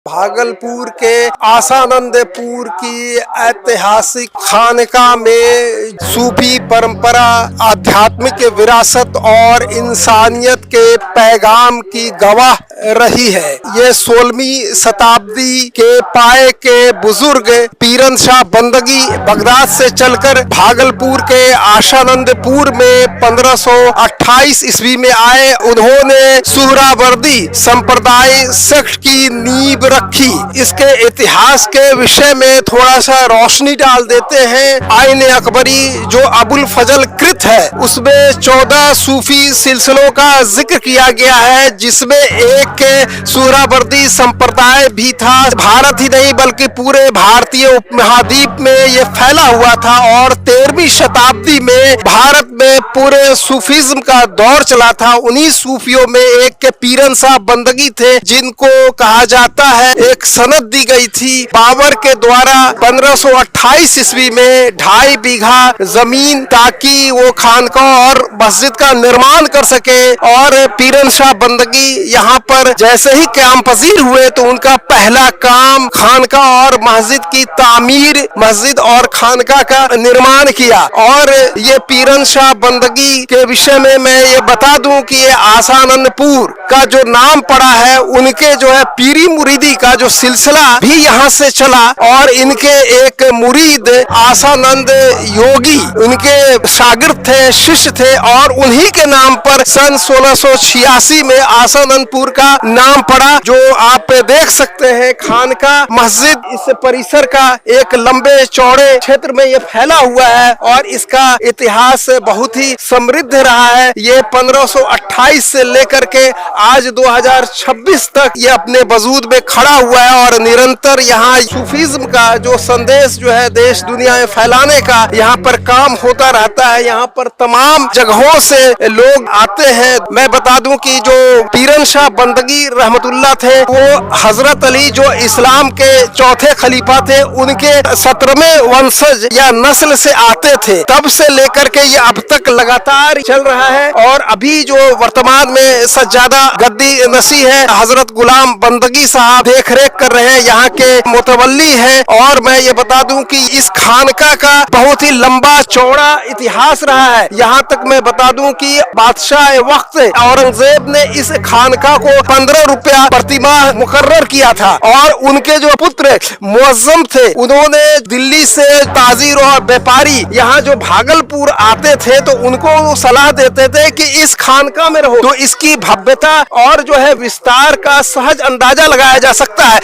भागलपुर के आसानंदपुर की ऐतिहासिक खानका में सूफी परंपरा, आध्यात्मिक विरासत और इंसानियत के पैगाम की गवाह रही है। ये 16वीं शताब्दी के पाए के बुजुर्ग पीरन शाह बंदगी बगदाद से चलकर भागलपुर के आसानंदपुर में 1528 ईस्वी में आए। उन्होंने सुहरावर्दी संप्रदाय सेक्ट की नींव रखी। इसके इतिहास के विषय में थोड़ा सा रोशनी डाल देते हैं। आईन अकबरी जो अबुल फजल कृत है उसमें 14 सूफी सिलसिलों का जिक्र किया गया है, जिसमें एक सुहरावर्दी संप्रदाय भी था। भारत ही नहीं बल्कि पूरे भारतीय उपमहाद्वीप में ये फैला हुआ था और 13वीं शताब्दी में भारत में पूरे सूफीज्म का दौर चला था। उन्हीं सूफियों में एक पीरन शाह बंदगी थे, जिनको कहा जाता है एक सनद दी गई थी बाबर के द्वारा 1528 ईस्वी में 2.5 बीघा जमीन, ताकि वो खानका और मस्जिद का निर्माण कर सके। और पीरन शाह बंदगी यहाँ पर जैसे ही क़याम पजीर हुए तो उनका पहला काम खानका और मस्जिद की तामीर, मस्जिद और खानका का निर्माण किया। और ये पीरन शाह बंदगी के विषय में मैं ये बता दूं कि ये आसानंदपुर का जो नाम पड़ा है, उनके जो है पीरी मुरीदी का जो सिलसिला भी यहाँ से चला और इनके एक मुरीद आसानंद योगी उनके शागिर्द थे, शिष्य थे और उन्हीं के नाम पर सन 1686 में आसानंदपुर का नाम पड़ा। जो आप देख सकते हैं खानका मस्जिद इस परिसर का एक लंबे चौड़े क्षेत्र में ये फैला हुआ है और इसका इतिहास बहुत ही समृद्ध रहा है। ये 1528 से लेकर के आज 2026 तक ये अपने वजूद में खड़ा हुआ है और निरंतर यहाँ सूफीज्म का जो संदेश जो है देश दुनिया में फैलाने का यहाँ पर काम होता रहता है। यहाँ पर तमाम जगहों से लोग आते हैं। मैं बता दूं कि जो पीरन शाह बंदगी रहमतुल्लाह थे, वो हजरत अली जो इस्लाम के चौथे खलीफा थे, उनके 17वें वंशज या नस्ल से आते थे। तब से लेकर के ये अब तक लगातार चल रहा है। और अभी जो वर्तमान में सज्जादा गद्दी नसी है, हजरत गुलाम बंदगी साहब देख रेख कर रहे हैं, यहाँ के मुतवल्ली है। और मैं ये बता दूं कि इस खानका का बहुत ही लंबा चौड़ा इतिहास रहा है। यहाँ तक मैं बता दूं कि बादशाह वक्त औरंगजेब ने इस खानका को 15 रुपया प्रतिमाह मुकर्रर किया था। और उनके जो पुत्र मुअज्जम थे, उन्होंने दिल्ली से ताजिर और व्यापारी यहाँ जो भागलपुर आते थे तो उनको सलाह देते थे कि इस खानका में रहो। तो इसकी भव्यता और जो है विस्तार का सहज अंदाजा लगाया जा सकता है।